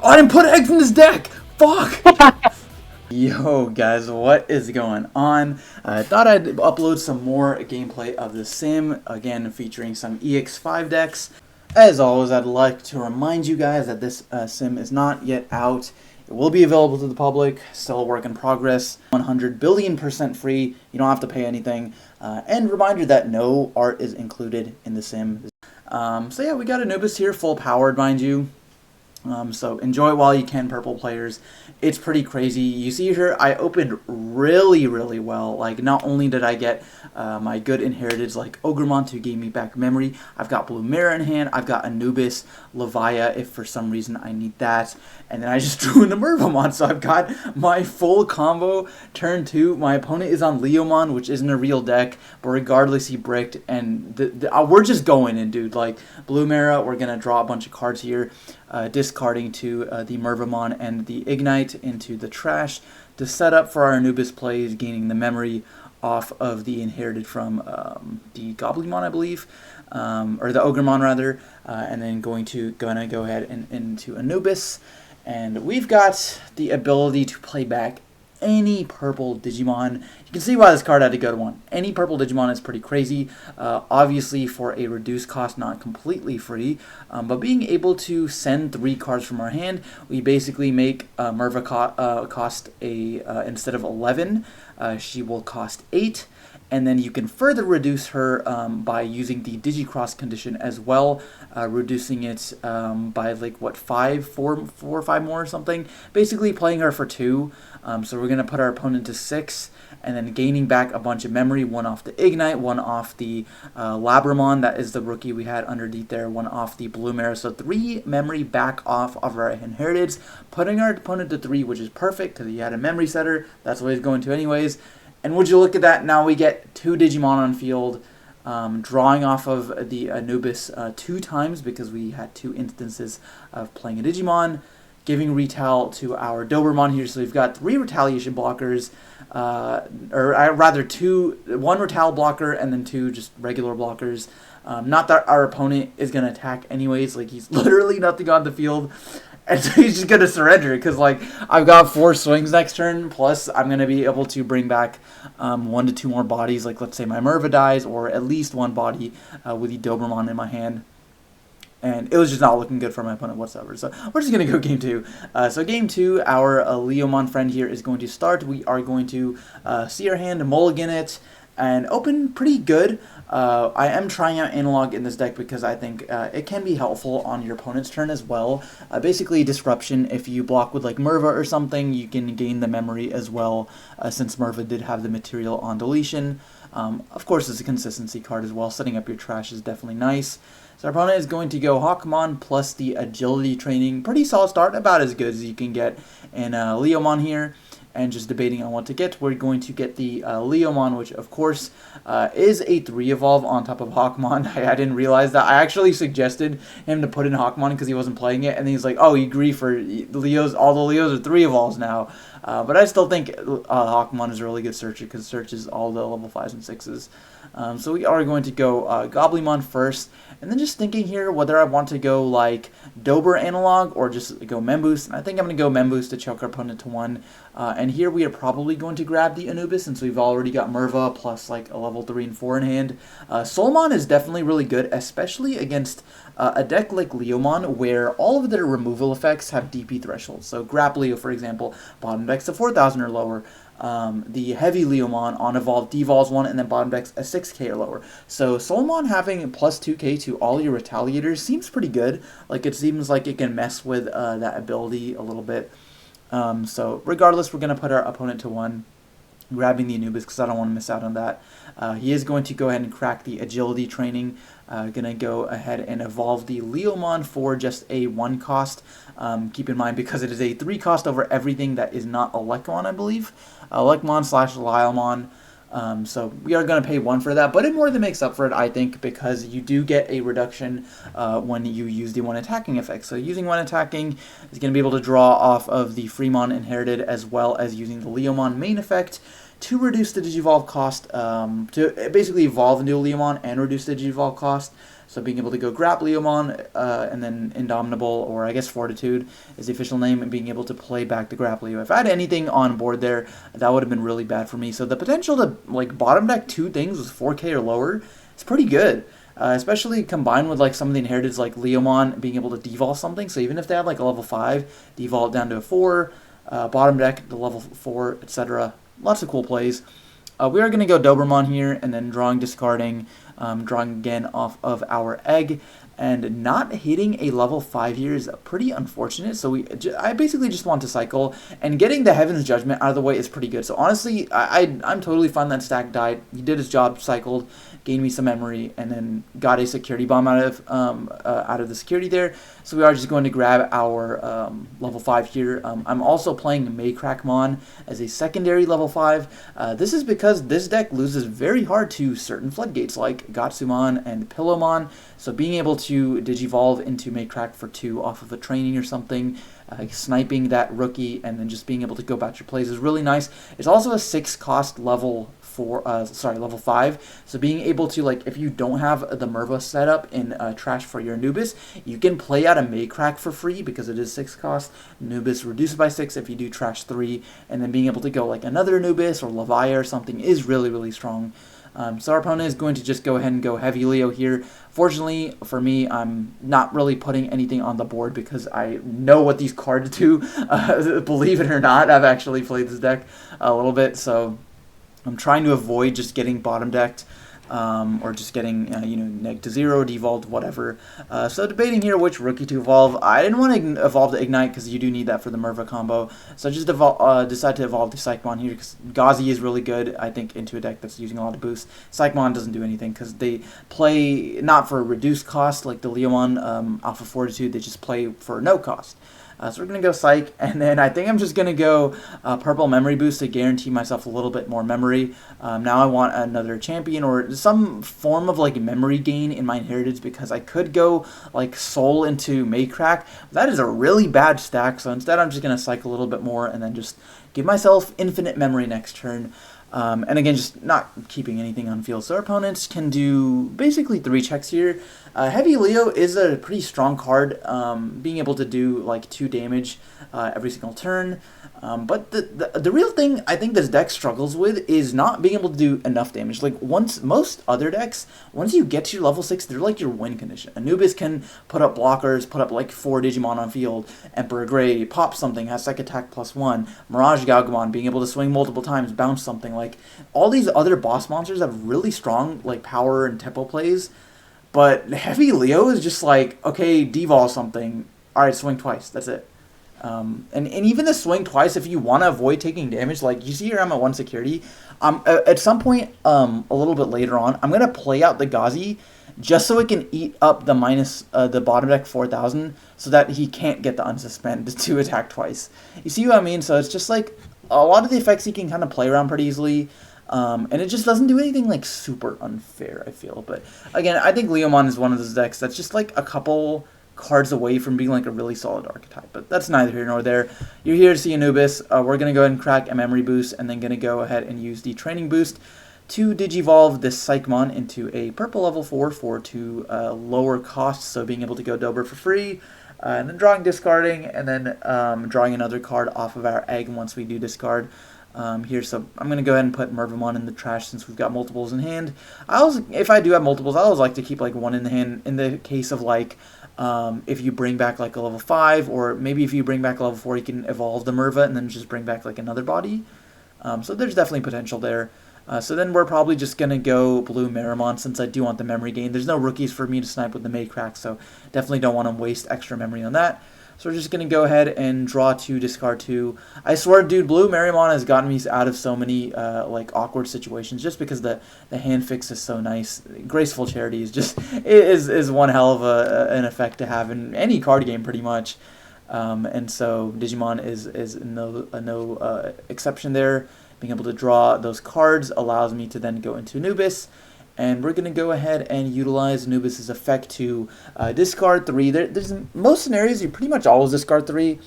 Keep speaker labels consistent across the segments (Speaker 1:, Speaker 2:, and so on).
Speaker 1: Oh, I didn't put eggs in this deck! Fuck! Yo guys, what is going on? I thought I'd upload some more gameplay of The Sim, again featuring some EX5 decks. As always, I'd like to remind you guys that this sim is not yet out. It will be available to the public, still a work in progress, 100 billion% free, you don't have to pay anything, and reminder that no art is included in the sim. So yeah, we got Anubis here, full powered mind you. So enjoy it while you can, purple players. It's pretty crazy. You see here, I opened really well. Like, not only did I get my good inheriteds like Ogremont, who gave me back memory, I've got Blue Mirror in hand, I've got Anubis, Levia, if for some reason I need that, and then I just drew in the Mervamon, so I've got my full combo. Turn 2, my opponent is on Leomon, which isn't a real deck, but regardless, he bricked, and we're just going in, dude. Like, Blue Mirror, we're going to draw a bunch of cards here. Discarding to the Mervamon and the Ignite into the trash to set up for our Anubis plays, gaining the memory off of the inherited from the Goblimon, I believe, or the Ogremon rather, and then gonna go ahead and into Anubis, and we've got the ability to play back any purple Digimon. You can see why this card had to go to 1. Any purple Digimon is pretty crazy. Obviously for a reduced cost, not completely free, but being able to send 3 cards from our hand, we basically make Merva cost instead of 11, she will cost 8. And then you can further reduce her by using the Digicross condition as well, reducing it by like what, 4 or 5 more or something. Basically playing her for 2. So we're gonna put our opponent to 6, and then gaining back a bunch of memory. 1 off the Ignite, 1 off the Labramon, that is the rookie we had underneath there. 1 off the Blue Mirror. So 3 memory back off of our inheriteds, putting our opponent to 3, which is perfect because he had a memory setter. That's what he's going to anyways. And would you look at that, now we get 2 Digimon on field, drawing off of the Anubis 2 times because we had 2 instances of playing a Digimon, giving Retal to our Dobermon here. So we've got 3 retaliation blockers, or rather 1 Retal blocker and then 2 just regular blockers. Not that our opponent is going to attack anyways, like he's literally nothing on the field. And so he's just going to surrender because, like, I've got 4 swings next turn, plus I'm going to be able to bring back 1 to 2 more bodies. Like, let's say my Merva dies, or at least 1 body with the Dobermon in my hand. And it was just not looking good for my opponent whatsoever. So we're just going to go game 2. So game 2, our Leomon friend here is going to start. We are going to see our hand, mulligan it, and open pretty good. I am trying out Analog in this deck because I think it can be helpful on your opponent's turn as well. Basically, Disruption, if you block with like Merva or something, you can gain the memory as well, since Merva did have the material on deletion. Of course, it's a consistency card as well. Setting up your trash is definitely nice. So our opponent is going to go Hawkmon plus the Agility training. Pretty solid start, about as good as you can get in Leomon here. And just debating on what to get, we're going to get the Leomon, which of course is a 3 evolve on top of Hawkmon. I didn't realize that. I actually suggested him to put in Hawkmon because he wasn't playing it, and he's like, "Oh, you agree for Leos? All the Leos are 3 evolves now." But I still think Hawkmon is a really good searcher because it searches all the level 5s and 6s. So we are going to go Goblimon first, and then just thinking here whether I want to go like Dober Analog or just go Memboost. I think I'm going to go Memboost to choke our opponent to 1. And here we are probably going to grab the Anubis since we've already got Merva plus like a level 3 and 4 in hand. Soulmon is definitely really good, especially against a deck like Leomon where all of their removal effects have DP thresholds. So Grapleo, for example, bottom decks to 4,000 or lower. The heavy Leomon on evolve devolves 1, and then bottom decks a 6k or lower. So Soulmon having plus 2k to all your retaliators seems pretty good. Like, it seems like it can mess with that ability a little bit. So regardless, we're going to put our opponent to 1, grabbing the Anubis because I don't want to miss out on that. He is going to go ahead and crack the Agility training. Going to go ahead and evolve the Leomon for just a 1 cost. Keep in mind, because it is a 3 cost over everything that is not Electron, I believe. Electron / Leomon. So we are going to pay 1 for that, but it more than makes up for it, I think, because you do get a reduction when you use the 1 attacking effect. So using 1 attacking is going to be able to draw off of the Fremon inherited as well as using the Leomon main effect to reduce the Digivolve cost, to basically evolve into a Leomon and reduce the Digivolve cost. So being able to go grab Leomon, and then Indomitable, or I guess Fortitude is the official name, and being able to play back the grab Leo. If I had anything on board there, that would have been really bad for me. So the potential to like bottom deck 2 things with 4K or lower is pretty good. Especially combined with like some of the inheriteds like Leomon being able to devault something. So even if they had like a level 5, devault down to a 4, bottom deck to level 4, etc. Lots of cool plays. We are going to go Doberman here, and then drawing, discarding, drawing again off of our egg, and not hitting a level 5 here is pretty unfortunate. So I basically just want to cycle, and getting the Heaven's Judgment out of the way is pretty good. So honestly, I'm totally fine that stack died. He did his job, cycled, gained me some memory, and then got a security bomb out of the security there. So we are just going to grab our level 5 here. I'm also playing Maycrackmon as a secondary level 5. This is because this deck loses very hard to certain floodgates like Gatsumon and Pillowmon. So being able to Digivolve into Maycrack for 2 off of a training or something, sniping that rookie, and then just being able to go about your plays is really nice. It's also a 6 cost level level 5. So being able to, like, if you don't have the Merva set up in Trash for your Anubis, you can play out a Maycrack for free because it is 6 cost. Anubis reduced by 6 if you do Trash 3, and then being able to go like another Anubis or Leviah or something is really, really strong. So our opponent is going to just go ahead and go heavy Leo here. Fortunately for me, I'm not really putting anything on the board because I know what these cards do. Believe it or not, I've actually played this deck a little bit, so I'm trying to avoid just getting bottom decked, or just getting -0, devolved, whatever. So debating here which rookie to evolve. I didn't want to evolve to Ignite because you do need that for the Merva combo. So I just decided to evolve to Psychmon here because Ghazi is really good, I think, into a deck that's using a lot of boosts. Psychmon doesn't do anything because they play not for a reduced cost like the Leomon Alpha Fortitude. They just play for no cost. So we're going to go Psych, and then I think I'm just going to go Purple Memory Boost to guarantee myself a little bit more memory. Now I want another champion or some form of like memory gain in my inheritance because I could go like Soul into Maycrack. That is a really bad stack, so instead I'm just going to cycle a little bit more and then just give myself infinite memory next turn. And again, just not keeping anything on field. So our opponents can do basically 3 checks here. Heavy Leo is a pretty strong card, being able to do like 2 damage every single turn. But the real thing I think this deck struggles with is not being able to do enough damage. Like most other decks, once you get to your level 6, they're like your win condition. Anubis can put up blockers, put up like 4 Digimon on field. Emperor Grey pop something, has Psych Attack +1. Mirage Galgamon being able to swing multiple times, bounce something. Like all these other boss monsters have really strong like power and tempo plays. But Heavy Leo is just like, okay, devolve something. Alright, swing twice. That's it. And even the swing twice, if you want to avoid taking damage, like you see here I'm at 1 security. At some point, a little bit later on, I'm going to play out the Ghazi just so it can eat up the bottom deck 4,000 so that he can't get the unsuspend to attack twice. You see what I mean? So it's just like a lot of the effects he can kind of play around pretty easily. And it just doesn't do anything like super unfair, I feel. But again, I think Leomon is one of those decks that's just like a couple cards away from being like a really solid archetype. But that's neither here nor there. You're here to see Anubis. We're going to go ahead and crack a memory boost and then going to go ahead and use the training boost to Digivolve this Psychmon into a purple level 4 for 2 lower costs. So being able to go Dober for free. And then drawing, discarding, and then drawing another card off of our egg once we do discard. Here, so I'm going to go ahead and put Mervamon in the trash since we've got multiples in hand. If I do have multiples, I always like to keep like 1 in the hand in the case of like, if you bring back like a level 5, or maybe if you bring back a level 4, you can evolve the Merva and then just bring back like another body. So there's definitely potential there. So then we're probably just going to go Blue Meramon since I do want the memory gain. There's no rookies for me to snipe with the Maycrack, so definitely don't want to waste extra memory on that. So we're just going to go ahead and draw 2, discard 2. I swear, dude, Blue Meramon has gotten me out of so many like awkward situations just because the hand fix is so nice. Graceful Charity is just is one hell of an effect to have in any card game pretty much. And so Digimon is no exception there. Being able to draw those cards allows me to then go into Anubis. And we're going to go ahead and utilize Anubis' effect to discard 3. There's most scenarios you pretty much always discard 3.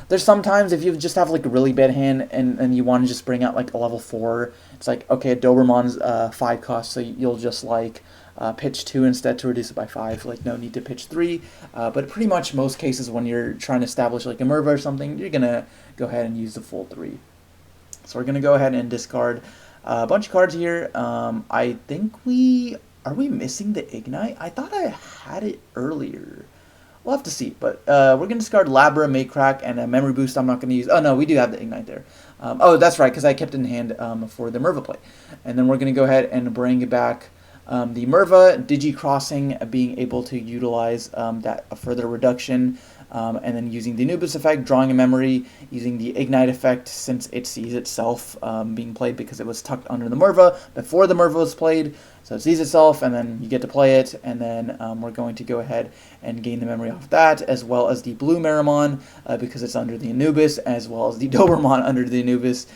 Speaker 1: There's sometimes if you just have like a really bad hand and you want to just bring out like a level 4, it's like, okay, Doberman's 5 cost, so you'll just like pitch 2 instead to reduce it by 5. Like, no need to pitch 3. But pretty much most cases when you're trying to establish like a Merva or something, you're going to go ahead and use the full 3. So we're going to go ahead and discard a bunch of cards here. I think are we missing the Ignite? I thought I had it earlier. We'll have to see, but we're going to discard Labra, Maycrack, and a Memory Boost I'm not going to use. Oh, no, we do have the Ignite there. Oh, that's right, because I kept it in hand for the Merva play. And then we're going to go ahead and bring back the Merva, Digi-Crossing, being able to utilize that further reduction, and then using the Anubis effect, drawing a memory, using the Ignite effect since it sees itself being played because it was tucked under the Merva before the Merva was played. So it sees itself, and then you get to play it, and then we're going to go ahead and gain the memory off that, as well as the blue Meramon, because it's under the Anubis, as well as the Dobermon under the Anubis,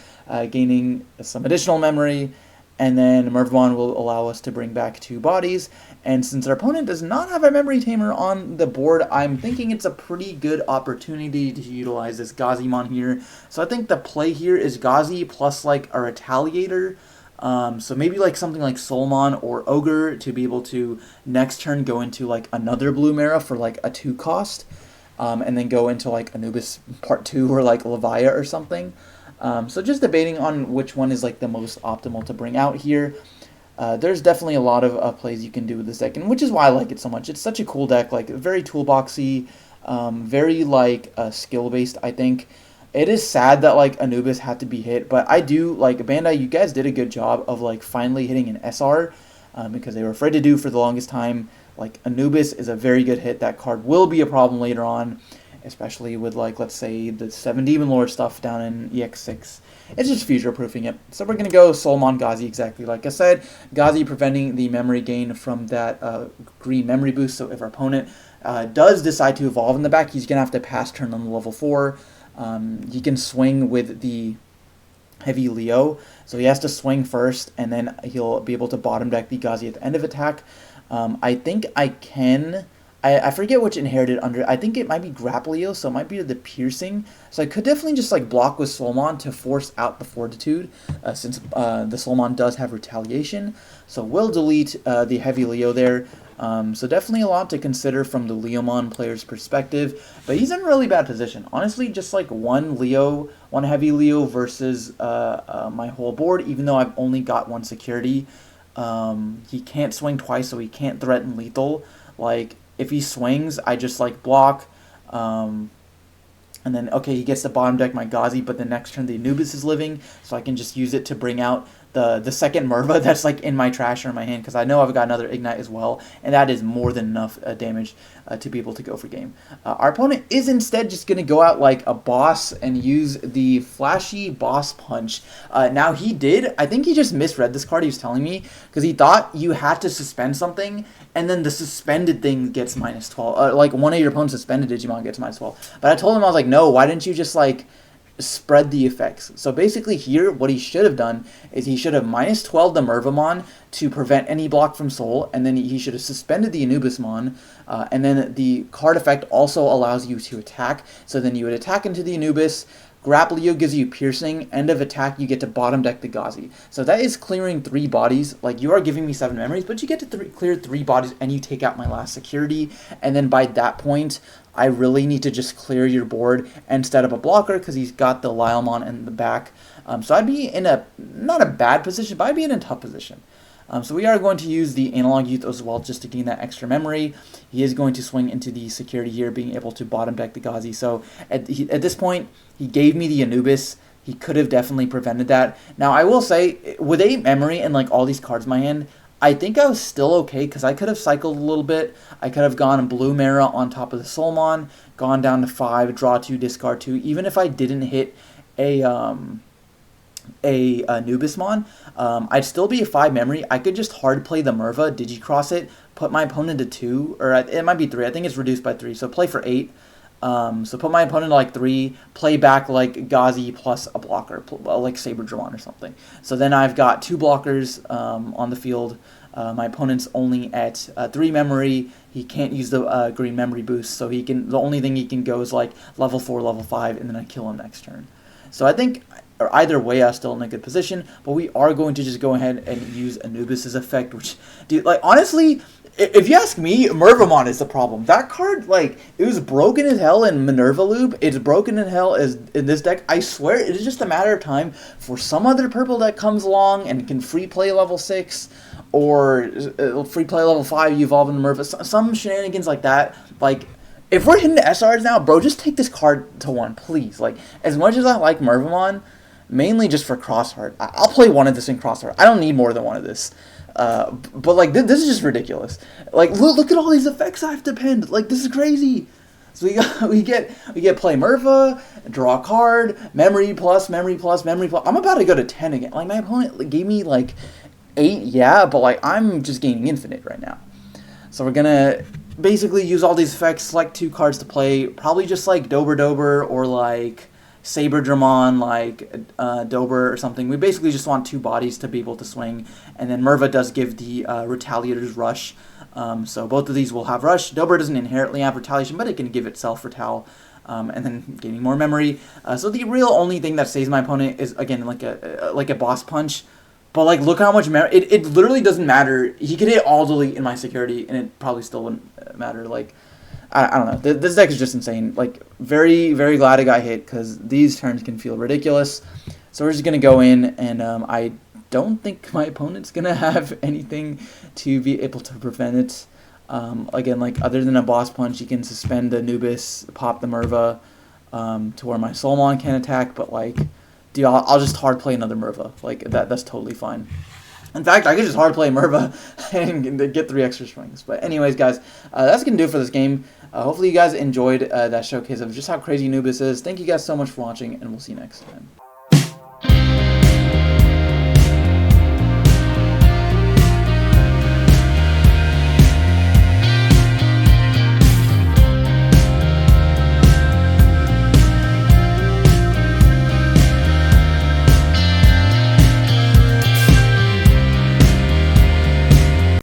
Speaker 1: gaining some additional memory. And then Mervamon will allow us to bring back 2 bodies. And since our opponent does not have a Memory Tamer on the board, I'm thinking it's a pretty good opportunity to utilize this Gazimon here. So I think the play here is Gazi plus like a Retaliator. So maybe like something like Soulmon or Ogre to be able to next turn go into like another Blue Mara for like a 2 cost. And then go into like Anubis Part 2 or like Levia or something. So just debating on which one is like the most optimal to bring out here. There's definitely a lot of plays you can do with this deck, and which is why I like it so much. It's such a cool deck, like very toolboxy, very like skill-based, I think. It is sad that like Anubis had to be hit, but I do like Bandai, you guys did a good job of like finally hitting an SR, because they were afraid to do for the longest time. Like Anubis is a very good hit. That card will be a problem later on, especially with, like, let's say the 7 Demon Lord stuff down in EX6. It's just future-proofing it. So we're going to go Soulmon Gazi exactly like I said. Gazi preventing the memory gain from that green memory boost. So if our opponent does decide to evolve in the back, he's going to have to pass turn on the level 4. He can swing with the Heavy Leo. So he has to swing first, and then he'll be able to bottom deck the Gazi at the end of attack. I think I can... I forget which inherited under. I think it might be Grapplio, so it might be the Piercing. So I could definitely just like block with Soulmon to force out the Fortitude, since the Soulmon does have Retaliation. So we'll delete the Heavy Leo there. So definitely a lot to consider from the Leomon player's perspective. But he's in a really bad position. Honestly, just like one Heavy Leo versus my whole board, even though I've only got 1 security. He can't swing twice, so he can't threaten lethal. Like, if he swings, I just like block, and then, okay, he gets to bottom deck my Gazi, but the next turn the Anubis is living, so I can just use it to bring out the second Merva that's like in my trash or in my hand, because I know I've got another Ignite as well, and that is more than enough damage to be able to go for game. Our opponent is instead just going to go out like a boss and use the flashy boss punch. Now I think he just misread this card he was telling me, because he thought you had to suspend something, and then the suspended thing gets -12. Like one of your opponent's suspended Digimon gets -12. But I told him, I was like, no, why didn't you just like spread the effects? So basically here, what he should have done is he should have -12 the Mervamon to prevent any block from Soul, and then he should have suspended the Anubismon, and then the card effect also allows you to attack, so then you would attack into the Anubis. Grapplio gives you Piercing. End of attack, you get to bottom deck the Gazi. So that is clearing 3 bodies. Like, you are giving me 7 memories, but you get to clear 3 bodies, and you take out my last security. And then by that point, I really need to just clear your board and set up a blocker, because he's got the Leomon in the back. So I'd be in not a bad position, but I'd be in a tough position. So we are going to use the Analog Youth as well, just to gain that extra memory. He is going to swing into the security here, being able to bottom deck the Gazi. So at this point, he gave me the Anubis. He could have definitely prevented that. Now, I will say, with 8 memory and like all these cards in my hand, I think I was still okay, because I could have cycled a little bit. I could have gone Blue Mara on top of the Soulmon, gone down to 5, draw 2, discard 2. Even if I didn't hit a Anubismon, I'd still be a 5 memory. I could just hard play the Merva, Digicross it, put my opponent to 2, or it might be 3. I think it's reduced by 3, so play for 8. So put my opponent to like 3, play back like Gazi plus a blocker, like Saber Dramon or something. So then I've got 2 blockers on the field. My opponent's only at 3 memory. He can't use the green memory boost, so the only thing he can go is like level 4, level 5, and then I kill him next turn. So I think either way, I'm still in a good position. But we are going to just go ahead and use Anubis's effect, which, dude, like, honestly, if you ask me, Mervamon is the problem. That card, like, it was broken as hell in Minerva Loop. It's broken in hell as in this deck. I swear, it is just a matter of time for some other purple deck comes along and can free play level 6 or free play level 5, you evolve into Minerva. Some shenanigans like that. Like, if we're hitting the SRs now, bro, just take this card to 1, please. Like, as much as I like Mervamon, mainly just for Crossheart, I'll play one of this in Crossheart. I don't need more than one of this. But like this is just ridiculous. Like look at all these effects I have to pin. Like this is crazy. So we get play Merva, draw a card, memory plus, memory plus, memory plus. I'm about to go to 10 again. Like my opponent gave me like 8, yeah, but like I'm just gaining infinite right now. So we're gonna basically use all these effects, select 2 cards to play. Probably just like Dober or like Saber Dramon, like Dober or something. We basically just want 2 bodies to be able to swing, and then Merva does give the Retaliator's Rush, so both of these will have Rush. Dober doesn't inherently have Retaliation, but it can give itself Retal, and then gaining more memory. So the real only thing that saves my opponent is, again, like a Boss Punch, but like look how much memory, it literally doesn't matter. He could hit all delete in my security, and it probably still wouldn't matter. Like, I don't know. This deck is just insane. Like, very, very glad I got hit because these turns can feel ridiculous. So we're just going to go in, and I don't think my opponent's going to have anything to be able to prevent it. Again, like, other than a Boss Punch, you can suspend the Anubis, pop the Merva, to where my Leomon can attack. But, like, dude, I'll just hard play another Merva. Like, that's totally fine. In fact, I could just hard play Merva and get 3 extra swings. But anyways, guys, that's going to do it for this game. Hopefully you guys enjoyed that showcase of just how crazy Anubis is. Thank you guys so much for watching, and we'll see you next time.